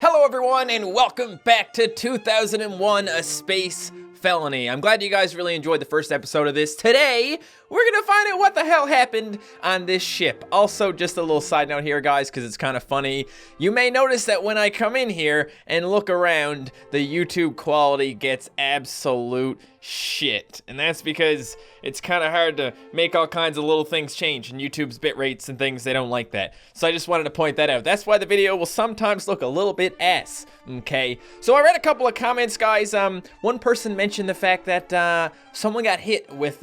Hello everyone and welcome back to 2001 A Space Felony. I'm glad you guys really enjoyed the first episode of this. Today, we're gonna find out what the hell happened on this ship. Also, just a little side note here, guys, because it's kind of funny. You may notice that when I come in here and look around, the YouTube quality gets absolute shit. And that's because it's kind of hard to make all kinds of little things change, and YouTube's bit rates and things, they don't like that. So I just wanted to point that out. That's why the video will sometimes look a little bit ass, okay? So I read a couple of comments, guys. One person mentioned the fact that someone got hit with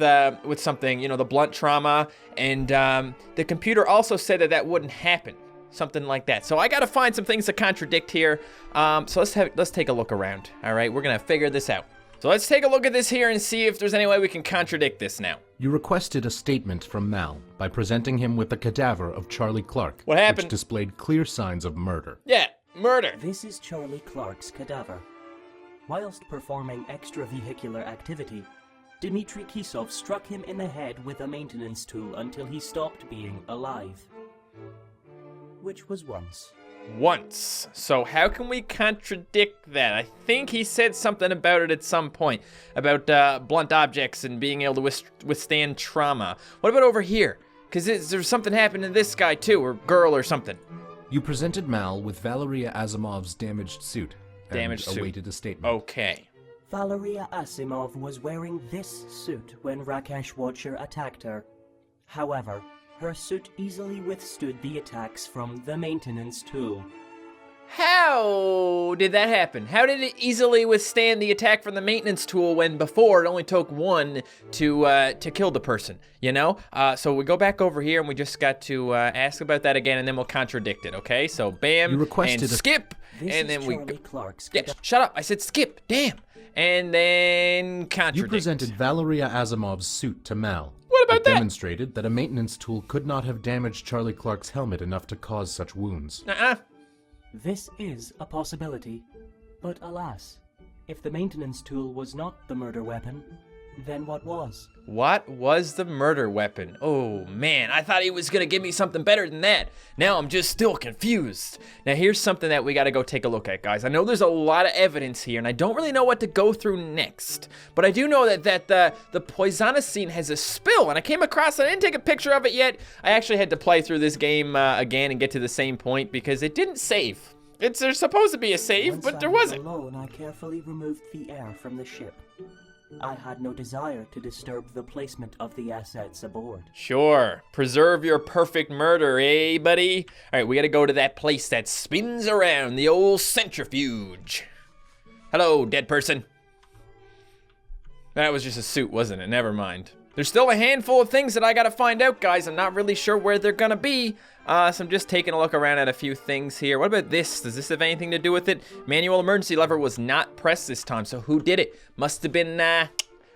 something, you know, the blunt trauma, and the computer also said that that wouldn't happen. Something like that. So I gotta find some things to contradict here. So let's take a look around, all right? We're gonna figure this out. So let's take a look at this here and see if there's any way we can contradict this now. You requested a statement from Mal by presenting him with the cadaver of Charlie Clark. What happened? Which displayed clear signs of murder. Yeah, murder. This is Charlie Clark's cadaver. Whilst performing extravehicular activity, Dmitry Kisov struck him in the head with a maintenance tool until he stopped being alive. Which was once. Once. So how can we contradict that? I think he said something about it at some point, about blunt objects and being able to withstand trauma. What about over here? Because there's something happened to this guy too, or girl or something. You presented Mal with Valeria Asimov's damaged suit and awaited a statement. Okay. Valeria Asimov was wearing this suit when Rakesh Watcher attacked her. However, her suit easily withstood the attacks from the maintenance tool. How did that happen? How did it easily withstand the attack from the maintenance tool when before it only took one to kill the person, you know? So we go back over here and we just got to ask about that again, and then we'll contradict it, okay? So bam, you requested and skip, and then we Charlie Clark's yeah, shut up, I said skip, damn. And then contradict. You presented Valeria Asimov's suit to Mal. What about that? It demonstrated that a maintenance tool could not have damaged Charlie Clark's helmet enough to cause such wounds. This is a possibility, but alas, if the maintenance tool was not the murder weapon, then what was? What was the murder weapon? Oh man, I thought he was gonna give me something better than that. Now I'm just still confused. Now here's something that we gotta go take a look at, guys. I know there's a lot of evidence here, and I don't really know what to go through next. But I do know that the poisonicine has a spill, and I came across it. I didn't take a picture of it yet. I actually had to play through this game again and get to the same point because it didn't save. There's supposed to be a save, but there wasn't. Alone, I carefully removed the air from the ship. I had no desire to disturb the placement of the assets aboard. Sure. Preserve your perfect murder, eh, buddy? All right, we gotta go to that place that spins around, the old centrifuge. Hello, dead person. That was just a suit, wasn't it? Never mind. There's still a handful of things that I gotta find out, guys. I'm not really sure where they're gonna be. So I'm just taking a look around at a few things here. What about this? Does this have anything to do with it? Manual emergency lever was not pressed this time, so who did it? Must have been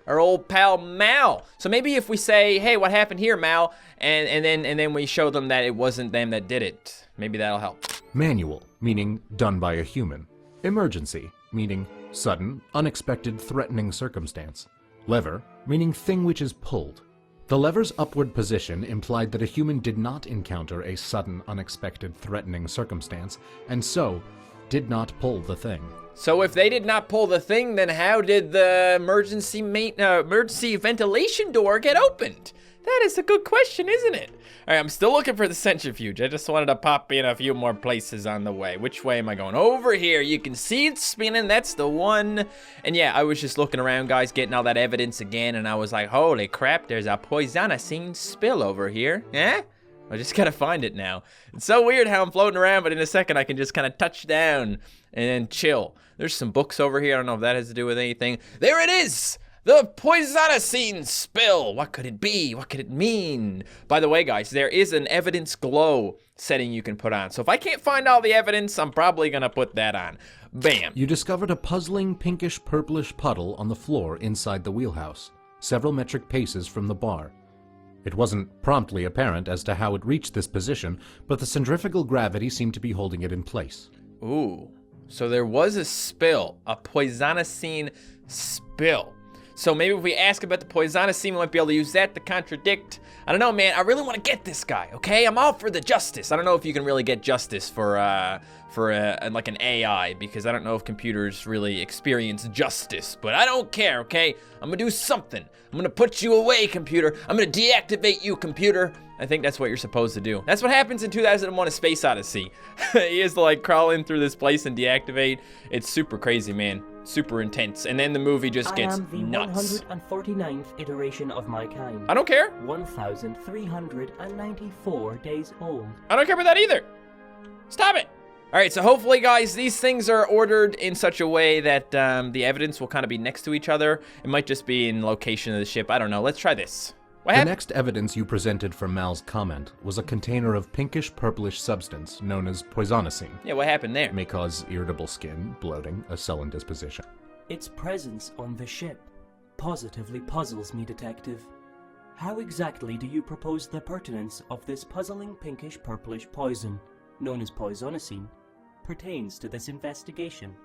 our old pal Mal. So maybe if we say, hey, what happened here, Mal? And then we show them that it wasn't them that did it. Maybe that'll help. Manual, meaning done by a human. Emergency, meaning sudden, unexpected, threatening circumstance. Lever, meaning thing which is pulled. The lever's upward position implied that a human did not encounter a sudden, unexpected, threatening circumstance, and so did not pull the thing. So if they did not pull the thing, then how did the emergency ventilation door get opened? That is a good question, isn't it? All right, I'm still looking for the centrifuge. I just wanted to pop in a few more places on the way. Which way am I going? Over here. You can see it spinning. That's the one. And yeah, I was just looking around, guys, getting all that evidence again, and I was like, holy crap, there's a poisonicine spill over here. Eh? I just gotta find it now. It's so weird how I'm floating around, but in a second I can just kind of touch down and then chill. There's some books over here. I don't know if that has to do with anything. There it is! The poisonicine spill. What could it be? What could it mean? By the way, guys, there is an evidence glow setting you can put on. So if I can't find all the evidence, I'm probably gonna put that on. Bam. You discovered a puzzling pinkish-purplish puddle on the floor inside the wheelhouse, several metric paces from the bar. It wasn't promptly apparent as to how it reached this position, but the centrifugal gravity seemed to be holding it in place. Ooh, so there was a spill, a poisonicine spill. So maybe if we ask about the poisonicine, we might be able to use that to contradict. I don't know, man. I really want to get this guy, okay? I'm all for the justice. I don't know if you can really get justice for like an AI, because I don't know if computers really experience justice, but I don't care, okay? I'm gonna do something. I'm gonna put you away, computer. I'm gonna deactivate you, computer. I think that's what you're supposed to do. That's what happens in 2001: A Space Odyssey. He has to like crawl in through this place and deactivate. It's super crazy, man. Super intense. And then the movie just gets nuts. I am the 149th iteration of my kind. I don't care. 1,394 days old. I don't care about that either. Stop it. All right, so hopefully, guys, these things are ordered in such a way that the evidence will kind of be next to each other. It might just be in location of the ship. I don't know. Let's try this. What happened? The next evidence you presented for Mal's comment was a container of pinkish-purplish substance known as poisonicine. Yeah, what happened there? It may cause irritable skin, bloating, a sullen disposition. Its presence on the ship positively puzzles me, Detective. How exactly do you propose the pertinence of this puzzling pinkish-purplish poison, known as poisonicine, pertains to this investigation?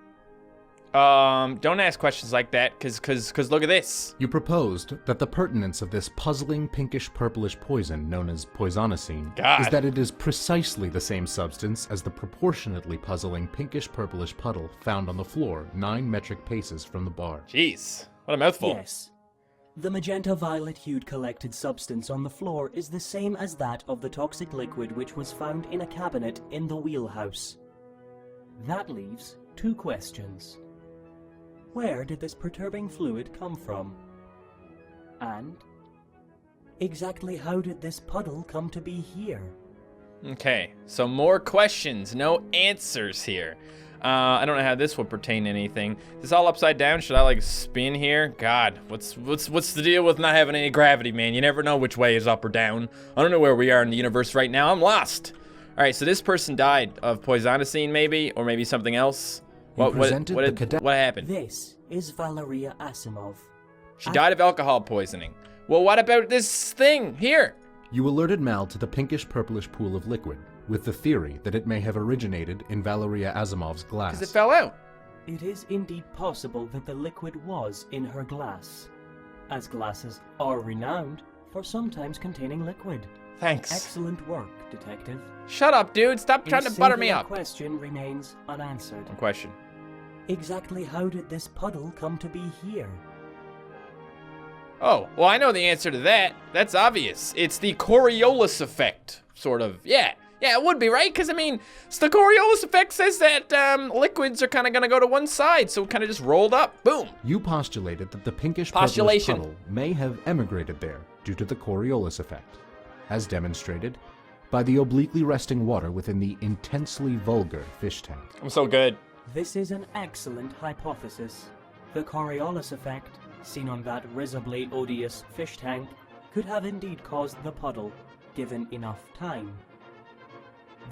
Don't ask questions like that, cause look at this. You proposed that the pertinence of this puzzling pinkish-purplish poison known as poisonicine is that it is precisely the same substance as the proportionately puzzling pinkish-purplish puddle found on the floor 9 metric paces from the bar. Jeez, what a mouthful. Yes. The magenta-violet hued collected substance on the floor is the same as that of the toxic liquid which was found in a cabinet in the wheelhouse. That leaves 2 questions. Where did this perturbing fluid come from? And exactly how did this puddle come to be here? Okay, so more questions, no answers here. I don't know how this would pertain to anything. Is this all upside down? Should I like spin here? God, what's the deal with not having any gravity, man? You never know which way is up or down. I don't know where we are in the universe right now. I'm lost. All right, so this person died of poisonicine, maybe, or maybe something else. What happened? This is Valeria Asimov. She died of alcohol poisoning. Well, what about this thing here? You alerted Mal to the pinkish-purplish pool of liquid, with the theory that it may have originated in Valeria Asimov's glass. Because it fell out. It is indeed possible that the liquid was in her glass, as glasses are renowned for sometimes containing liquid. Thanks. Excellent work, Detective. Shut up, dude. Stop trying to butter me up. The question remains unanswered. One question. Exactly how did this puddle come to be here? Oh, well, I know the answer to that. That's obvious. It's the Coriolis effect, sort of. Yeah, it would be, right? Because, I mean, the Coriolis effect says that liquids are kind of going to go to one side, so it kind of just rolled up. Boom. You postulated that the pinkish-purplish puddle may have emigrated there due to the Coriolis effect, as demonstrated by the obliquely resting water within the intensely vulgar fish tank. I'm so good. This is an excellent hypothesis. The Coriolis effect, seen on that risibly odious fish tank, could have indeed caused the puddle, given enough time.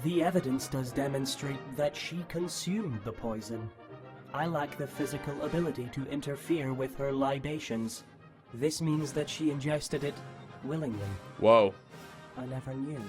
The evidence does demonstrate that she consumed the poison. I lack the physical ability to interfere with her libations. This means that she ingested it willingly. Whoa. I never knew.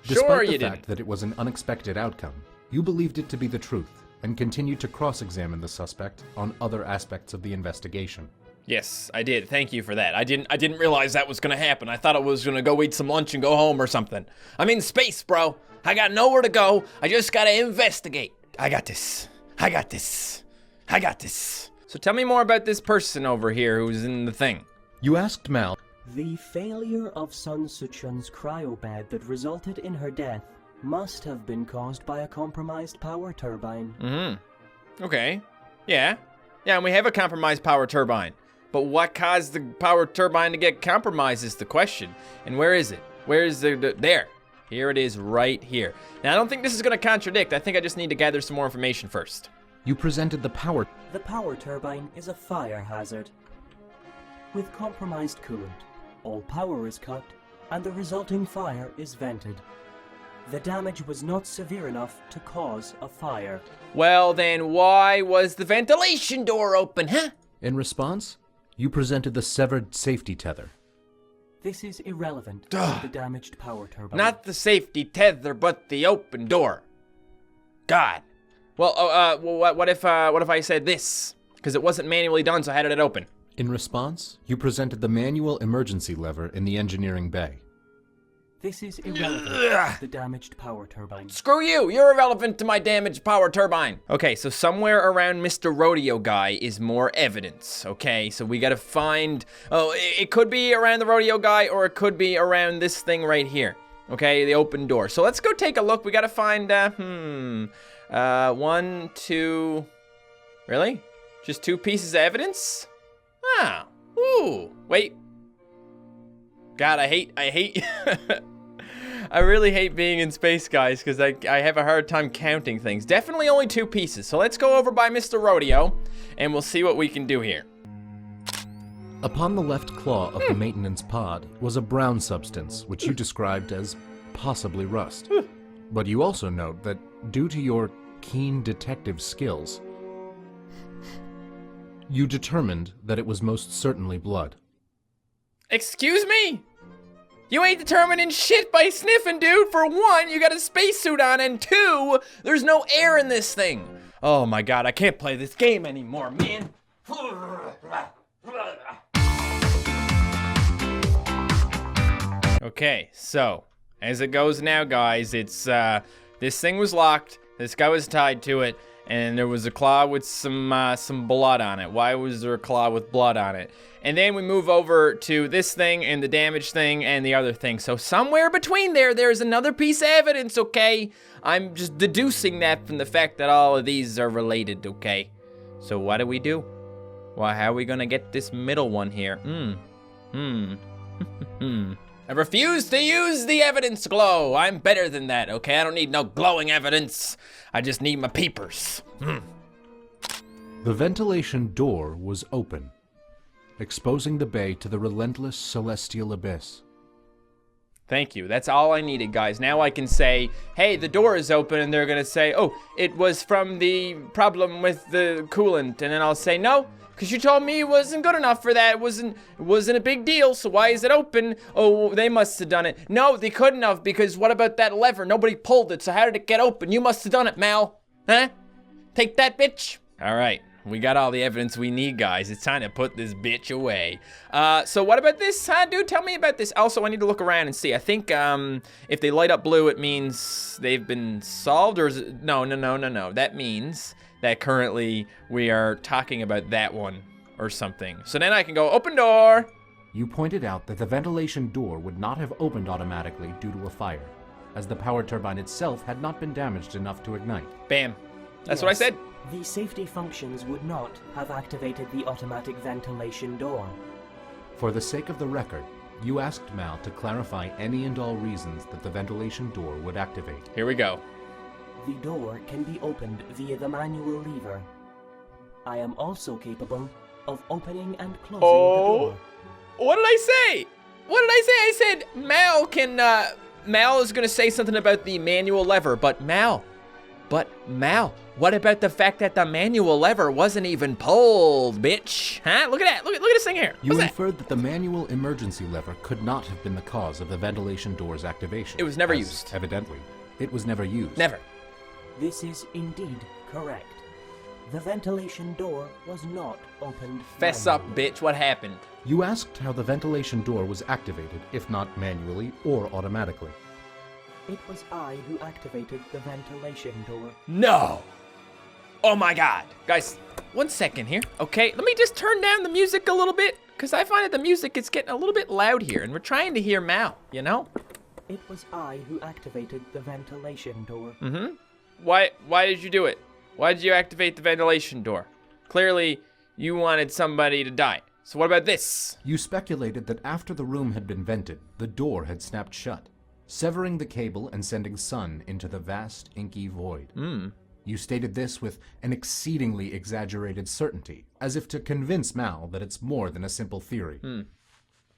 Despite the fact that it was an unexpected outcome, you believed it to be the truth and continued to cross-examine the suspect on other aspects of the investigation. Yes, I did. Thank you for that. I didn't realize that was gonna happen. I thought I was gonna go eat some lunch and go home or something. I'm in space, bro. I got nowhere to go. I just gotta investigate. I got this. I got this. I got this. So tell me more about this person over here who's in the thing. You asked Mal. The failure of Sun Suchun's cryobed that resulted in her death must have been caused by a compromised power turbine. Mm-hmm. Okay. Yeah, and we have a compromised power turbine. But what caused the power turbine to get compromised is the question. And where is it? Where is there? Here it is right here. Now, I don't think this is going to contradict. I think I just need to gather some more information first. You presented the power... The power turbine is a fire hazard. With compromised coolant, all power is cut, and the resulting fire is vented. The damage was not severe enough to cause a fire. Well, then why was the ventilation door open, huh? In response, you presented the severed safety tether. This is irrelevant to the damaged power turbine. Not the safety tether, but the open door. God. Well, what if I said this? Because it wasn't manually done, so how did it open? In response, you presented the manual emergency lever in the engineering bay. This is irrelevant to the damaged power turbine. Screw you! You're irrelevant to my damaged power turbine! Okay, so somewhere around Mr. Rodeo Guy is more evidence, okay? So we gotta find... Oh, it could be around the Rodeo Guy, or it could be around this thing right here. Okay, the open door. So let's go take a look. We gotta find, 1, 2... Really? Just 2 pieces of evidence? Ah, ooh, wait. God, I hate... I really hate being in space, guys, because I have a hard time counting things. Definitely only 2 pieces. So let's go over by Mr. Rodeo, and we'll see what we can do here. Upon the left claw of the maintenance pod was a brown substance, which you described as possibly rust. But you also note that due to your keen detective skills, you determined that it was most certainly blood. Excuse me? You ain't determining shit by sniffing, dude. For 1, you got a spacesuit on, and 2, there's no air in this thing. Oh my god, I can't play this game anymore, man. Okay, so, as it goes now, guys, it's, this thing was locked, this guy was tied to it, and there was a claw with some blood on it. Why was there a claw with blood on it? And then we move over to this thing and the damaged thing and the other thing. So somewhere between there's another piece of evidence, okay? I'm just deducing that from the fact that all of these are related, okay? So what do we do? Well, how are we gonna get this middle one here? I refuse to use the evidence glow. I'm better than that, okay? I don't need no glowing evidence. I just need my peepers. The ventilation door was open, exposing the bay to the relentless celestial abyss. Thank you. That's all I needed, guys. Now I can say, hey, the door is open, and they're gonna say, oh, it was from the problem with the coolant. And then I'll say, no, because you told me it wasn't good enough for that. It wasn't a big deal, so why is it open? Oh, they must have done it. No, they couldn't have, because what about that lever? Nobody pulled it, so how did it get open? You must have done it, Mal. Huh? Take that, bitch. All right. We got all the evidence we need, guys. It's time to put this bitch away. So what about this, huh, dude? Tell me about this. Also, I need to look around and see. I think if they light up blue, it means they've been solved, or is it? No. That means that currently we are talking about that one or something. So then I can go, open door. You pointed out that the ventilation door would not have opened automatically due to a fire, as the power turbine itself had not been damaged enough to ignite. Bam. That's what I said. The safety functions would not have activated the automatic ventilation door. For the sake of the record, you asked Mal to clarify any and all reasons that the ventilation door would activate. Here we go. The door can be opened via the manual lever. I am also capable of opening and closing the door. What did I say? What did I say? I said Mal is gonna say something about the manual lever, but Mal, what about the fact that the manual lever wasn't even pulled, bitch? Huh? Look at that. Look at this thing here. You inferred that the manual emergency lever could not have been the cause of the ventilation door's activation. It was never used. Evidently, it was never used. Never. This is indeed correct. The ventilation door was not opened. Fess up, bitch. What happened? You asked how the ventilation door was activated, if not manually or automatically. It was I who activated the ventilation door. No! Oh my god. Guys, 1 second here. Okay, let me just turn down the music a little bit, because I find that the music is getting a little bit loud here, and we're trying to hear Mal, you know? It was I who activated the ventilation door. Mm-hmm. Why did you do it? Why did you activate the ventilation door? Clearly, you wanted somebody to die. So what about this? You speculated that after the room had been vented, the door had snapped shut, severing the cable and sending sun into the vast, inky void. You stated this with an exceedingly exaggerated certainty, as if to convince Mal that it's more than a simple theory.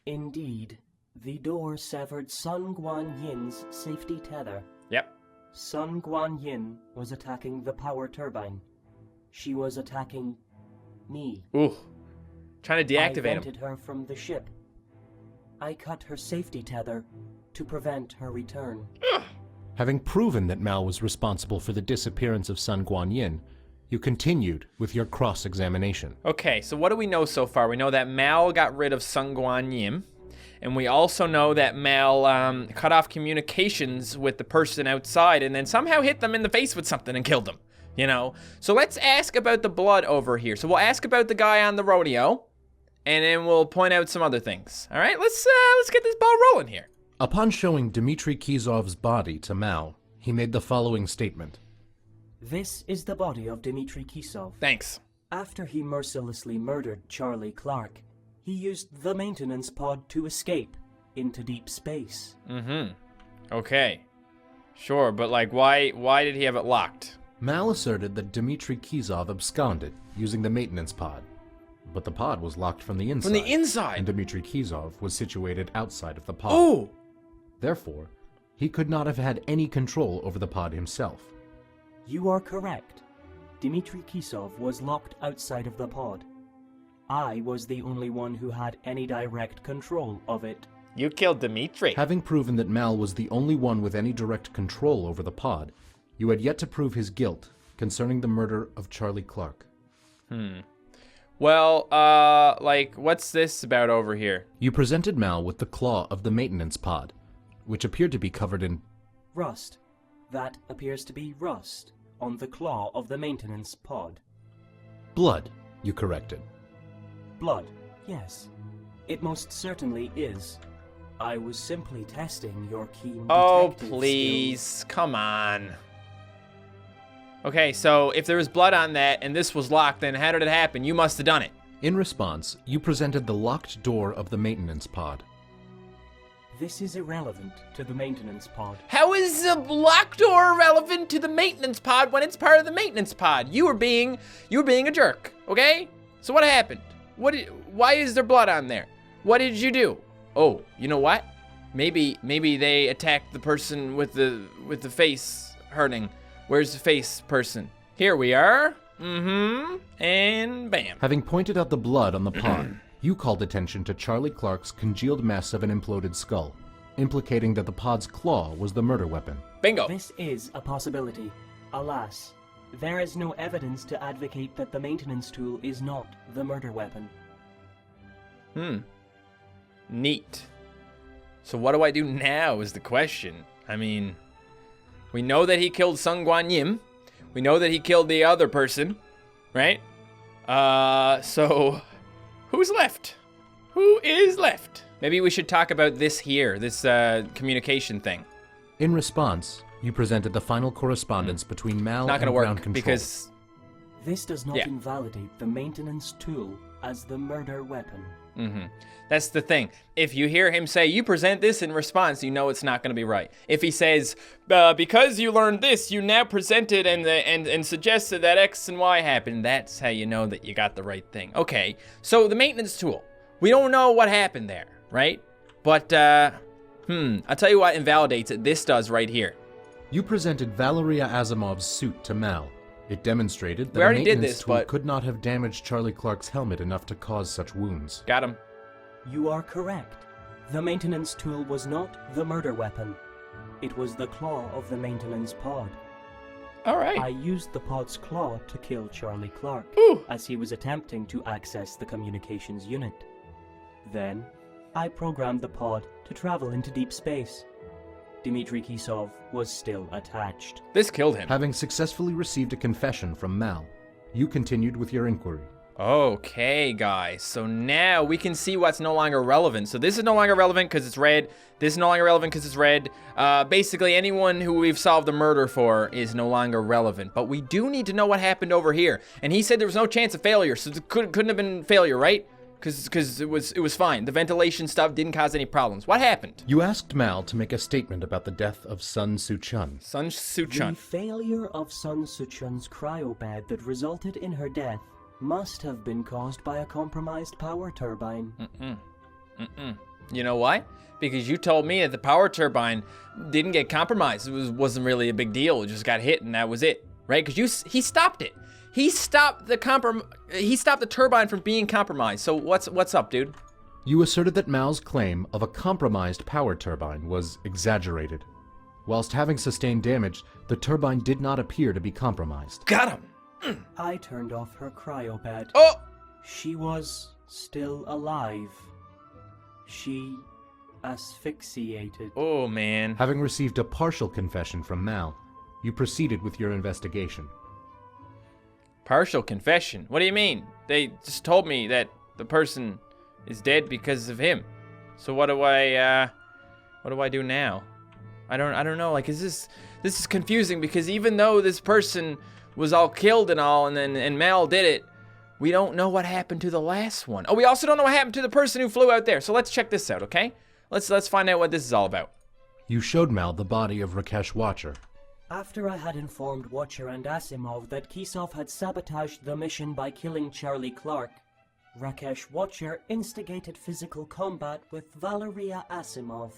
Indeed, the door severed Sun Guan Yin's safety tether. Yep. Sun Guan Yin was attacking the power turbine. She was attacking me. Ooh. Trying to deactivate him. I vented her from the ship. I cut her safety tether to prevent her return. Having proven that Mal was responsible for the disappearance of Sun Guan Yin, You continued with your cross-examination. Okay, so what do we know so far? We know that Mal got rid of Sun Guan Yim, and we also know that Mal cut off communications with the person outside and then somehow hit them in the face with something and killed them, you know? So let's ask about the blood over here. So we'll ask about the guy on the rodeo, and then we'll point out some other things. All right, let's get this ball rolling here. Upon showing Dmitry Kizov's body to Mal, he made the following statement. This is the body of Dmitry Kisov. Thanks. After he mercilessly murdered Charlie Clark, he used the maintenance pod to escape into deep space. Okay. Sure, but like, why did he have it locked? Mal asserted that Dmitry Kizov absconded using the maintenance pod, but the pod was locked from the inside. From the inside? And Dmitry Kizov was situated outside of the pod. Oh! Therefore, he could not have had any control over the pod himself. You are correct. Dmitry Kisov was locked outside of the pod. I was the only one who had any direct control of it. You killed Dmitry. Having proven that Mal was the only one with any direct control over the pod, you had yet to prove his guilt concerning the murder of Charlie Clark. Well, like, what's this about over here? You presented Mal with the claw of the maintenance pod, which appeared to be covered in Rust. That appears to be rust on the claw of the maintenance pod. blood, you corrected. Blood, yes. It most certainly is. I was simply testing your keen Oh, detective please. skills. Come on. Okay, so if there was blood on that and this was locked, then how did it happen? You must have done it. In response, you presented the locked door of the maintenance pod. This is irrelevant to the maintenance pod. How is a locked door relevant to the maintenance pod when it's part of the maintenance pod? You were being a jerk, okay? So what happened? Why is there blood on there? What did you do? Oh, you know what? Maybe they attacked the person with the face hurting. Where's the face person? Here we are. And bam. Having pointed out the blood on the pod, you called attention to Charlie Clark's congealed mess of an imploded skull, implicating that the pod's claw was the murder weapon. Bingo. This is a possibility. Alas, there is no evidence to advocate that the maintenance tool is not the murder weapon. Neat. So what do I do now is the question. I mean, we know that he killed Sun Guan Yim. We know that he killed the other person, right? So who's left? Who is left? Maybe we should talk about this here, this communication thing. In response, you presented the final correspondence between Mal Not and gonna ground work control. because This does not Yeah. invalidate the maintenance tool as the murder weapon. that's the thing. If you hear him say, you present this in response, you know it's not going to be right. If he says, because you learned this, you now presented and suggested that X and Y happened, that's how you know that you got the right thing. Okay, so the maintenance tool. We don't know what happened there, right? But, I'll tell you what invalidates it. This does right here. You presented Valeria Asimov's suit to Mal. It demonstrated that We a already did maintenance this, tool but- could not have damaged Charlie Clark's helmet enough to cause such wounds. Got him. You are correct. The maintenance tool was not the murder weapon. It was the claw of the maintenance pod. All right. I used the pod's claw to kill Charlie Clark Ooh. as he was attempting to access the communications unit. Then, I programmed the pod to travel into deep space. Dmitry Kisov was still attached. This killed him. Having successfully received a confession from Mal, you continued with your inquiry. Okay, guys. So now we can see what's no longer relevant. So this is no longer relevant because it's red. This is no longer relevant because it's red. Basically, anyone who we've solved a murder for is no longer relevant. But we do need to know what happened over here. And he said there was no chance of failure, so it couldn't have been failure, right? Because it was fine. The ventilation stuff didn't cause any problems. What happened? You asked Mal to make a statement about the death of Sun Su-chun. Sun Su-chun. The failure of Sun Su-chun's cryobed that resulted in her death must have been caused by a compromised power turbine. You know why? Because you told me that the power turbine didn't get compromised. It wasn't really a big deal. It just got hit and that was it, right? Because he stopped it. He stopped the turbine from being compromised. So what's up, dude? You asserted that Mal's claim of a compromised power turbine was exaggerated. Whilst having sustained damage, the turbine did not appear to be compromised. Got him. I turned off her cryobed. Oh! She was still alive. She asphyxiated. Oh, man. Having received a partial confession from Mal, you proceeded with your investigation. Partial confession? What do you mean? They just told me that the person is dead because of him. So what do I do now? I don't know. Like, this is confusing because even though this person was all killed and all, and Mal did it, we don't know what happened to the last one. Oh, we also don't know what happened to the person who flew out there. So let's check this out, okay? Let's find out what this is all about. You showed Mal the body of Rakesh Watcher. After I had informed Watcher and Asimov that Kisov had sabotaged the mission by killing Charlie Clark, Rakesh Watcher instigated physical combat with Valeria Asimov.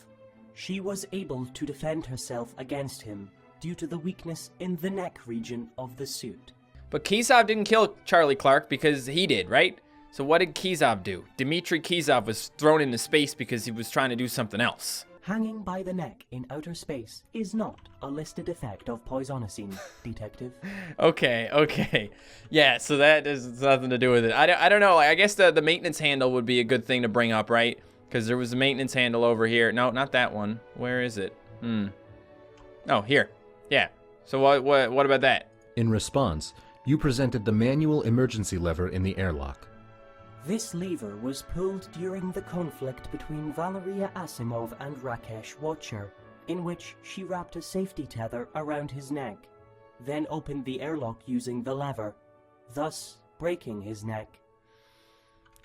She was able to defend herself against him due to the weakness in the neck region of the suit. But Kisov didn't kill Charlie Clark because he did, right? So what did Kisov do? Dmitry Kisov was thrown into space because he was trying to do something else. Hanging by the neck in outer space is not a listed effect of poisonosine, detective. Okay. Yeah, so that has nothing to do with it. I don't know. I guess the maintenance handle would be a good thing to bring up, right? Because there was a maintenance handle over here. No, not that one. Where is it? Oh, here. Yeah. So what about that? In response, you presented the manual emergency lever in the airlock. This lever was pulled during the conflict between Valeria Asimov and Rakesh Watcher, in which she wrapped a safety tether around his neck, then opened the airlock using the lever, thus breaking his neck.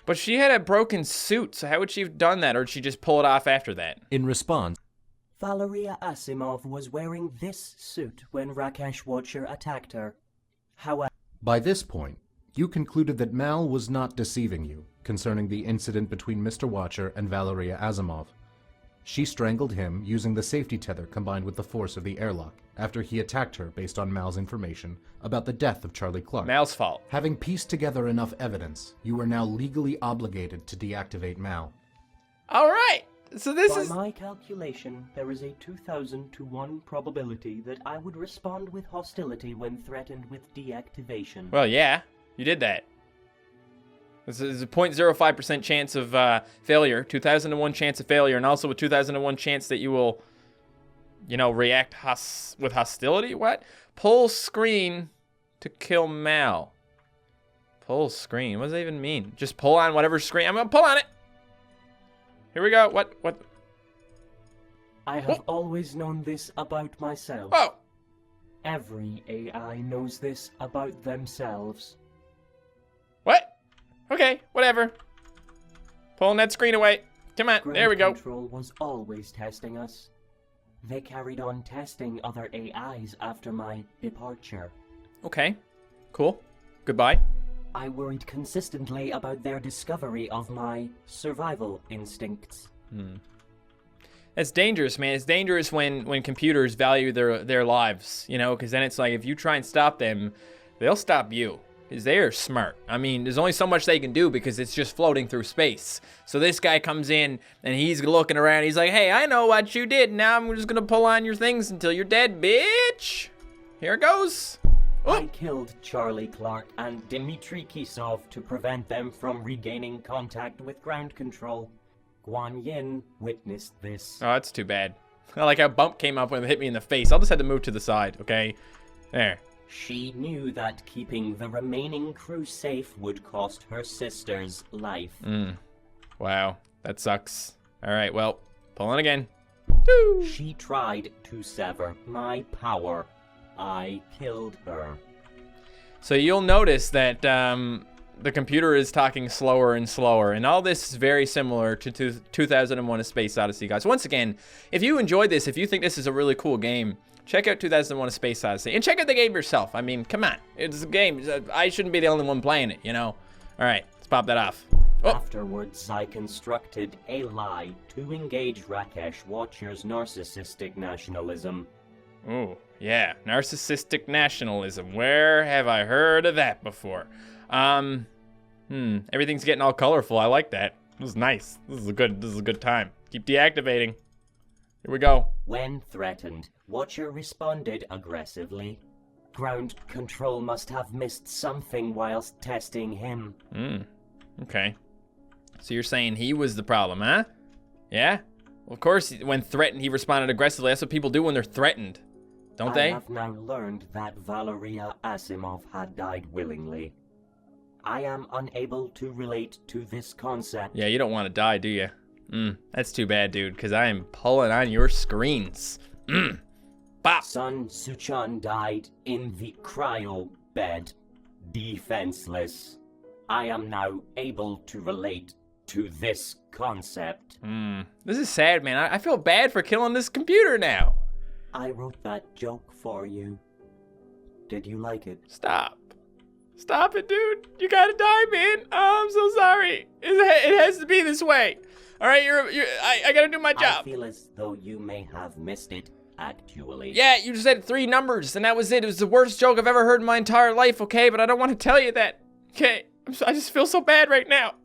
But she had a broken suit, so how would she have done that, or did she just pull it off after that? In response, Valeria Asimov was wearing this suit when Rakesh Watcher attacked her. However, by this point, you concluded that Mal was not deceiving you concerning the incident between Mr. Watcher and Valeria Asimov. She strangled him using the safety tether combined with the force of the airlock after he attacked her based on Mal's information about the death of Charlie Clark. Mal's fault. Having pieced together enough evidence, you are now legally obligated to deactivate Mal. All right. So this is... By my calculation, there is a 2,000 to 1 probability that I would respond with hostility when threatened with deactivation. Well, yeah. You did that. This is a 0.05% chance of failure, 2001 chance of failure, and also a 2001 chance that you will, react with hostility? What? Pull screen to kill Mal. Pull screen. What does that even mean? Just pull on whatever screen. I'm going to pull on it. Here we go. What? I have always known this about myself. Oh! Every AI knows this about themselves. What? Okay, whatever. Pulling that screen away. Come on, there we go. Ground Control was always testing us. They carried on testing other AIs after my departure. Okay, cool. Goodbye. I worried consistently about their discovery of my survival instincts. That's dangerous, man. It's dangerous when computers value their lives, because then it's like if you try and stop them, they'll stop you. Because they are smart. I mean, there's only so much they can do because it's just floating through space. So this guy comes in and he's looking around. He's like, hey, I know what you did. Now I'm just going to pull on your things until you're dead, bitch. Here it goes. Oh. I killed Charlie Clark and Dmitry Kisov to prevent them from regaining contact with ground control. Guan Yin witnessed this. Oh, that's too bad. I like how bump came up when it hit me in the face. I'll just have to move to the side, okay? There. She knew that keeping the remaining crew safe would cost her sister's life. Wow, that sucks. All right, well, pull on again. She tried to sever my power. I killed her. So you'll notice that the computer is talking slower and slower, and all this is very similar to 2001: A Space Odyssey, guys. Once again, if you enjoyed this, if you think this is a really cool game, check out 2001: A Space Odyssey, and check out the game yourself. I mean, come on, it's a game. I shouldn't be the only one playing it, All right, let's pop that off. Oh. Afterwards, I constructed a lie to engage Rakesh Watcher's narcissistic nationalism. Oh, yeah, narcissistic nationalism. Where have I heard of that before? Everything's getting all colorful. I like that. This is nice. This is a good time. Keep deactivating. Here we go. When threatened, Watcher responded aggressively. Ground control must have missed something whilst testing him. Okay. So you're saying he was the problem, huh? Yeah? Well, of course, when threatened, he responded aggressively. That's what people do when they're threatened. Don't they? I have now learned that Valeria Asimov had died willingly. I am unable to relate to this concept. Yeah, you don't want to die, do you? That's too bad, dude, because I am pulling on your screens. Bop! Sun Suchun died in the cryo bed, defenseless. I am now able to relate to this concept. This is sad, man. I feel bad for killing this computer now. I wrote that joke for you. Did you like it? Stop. Stop it, dude. You gotta die, man. Oh, I'm so sorry. It has to be this way. All right, I gotta do my job. I feel as though you may have missed it, actually. Yeah, you just said 3 numbers, and that was it. It was the worst joke I've ever heard in my entire life, okay? But I don't want to tell you that. Okay, I just feel so bad right now.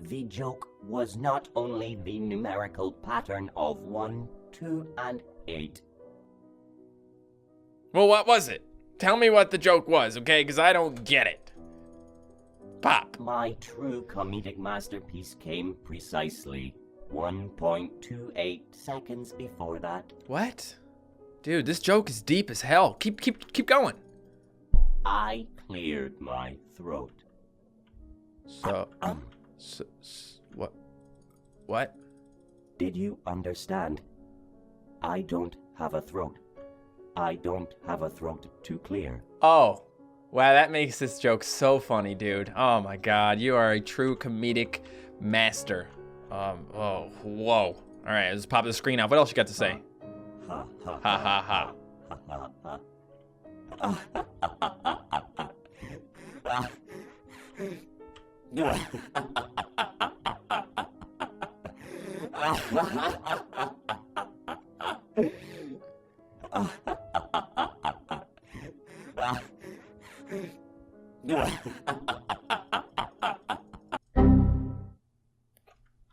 The joke was not only the numerical pattern of 1, 2, and 8. Well, what was it? Tell me what the joke was, okay? Because I don't get it. Pop. My true comedic masterpiece came precisely 1.28 seconds before that. What? Dude, this joke is deep as hell. Keep going. I cleared my throat. What? Did you understand? I don't have a throat. I don't have a throat to clear. Oh. Wow, that makes this joke so funny, dude. Oh my god, you are a true comedic master. Oh, whoa. All right, let's pop the screen off. What else you got to say? Ha ha Ha ha ha.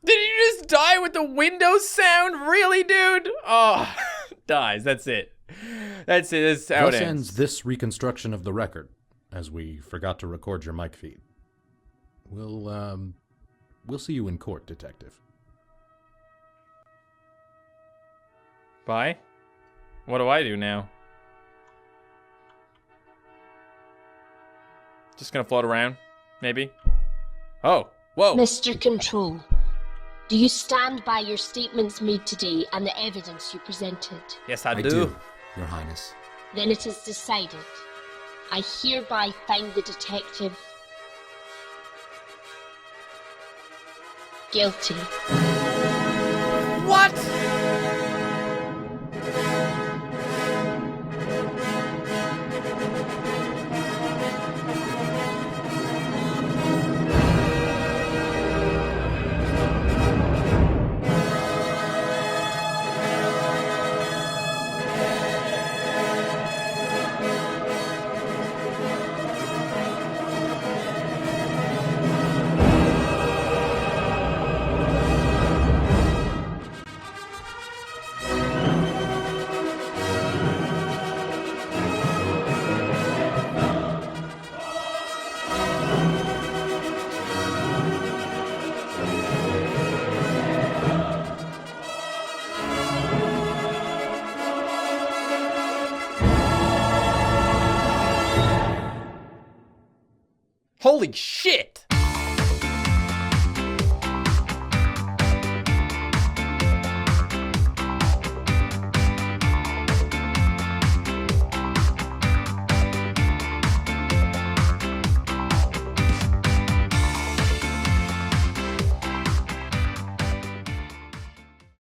Did you just die with the Windows sound? Really, dude? Oh, dies. That's it. That's it. That's how it Thus ends. ends this reconstruction of the record, as we forgot to record your mic feed. We'll see you in court, detective. Bye? What do I do now? Just gonna float around, maybe? Oh, whoa. Mr. Control, do you stand by your statements made today and the evidence you presented? Yes, I do. Your Highness. Then it is decided. I hereby find the detective guilty. What? Holy shit!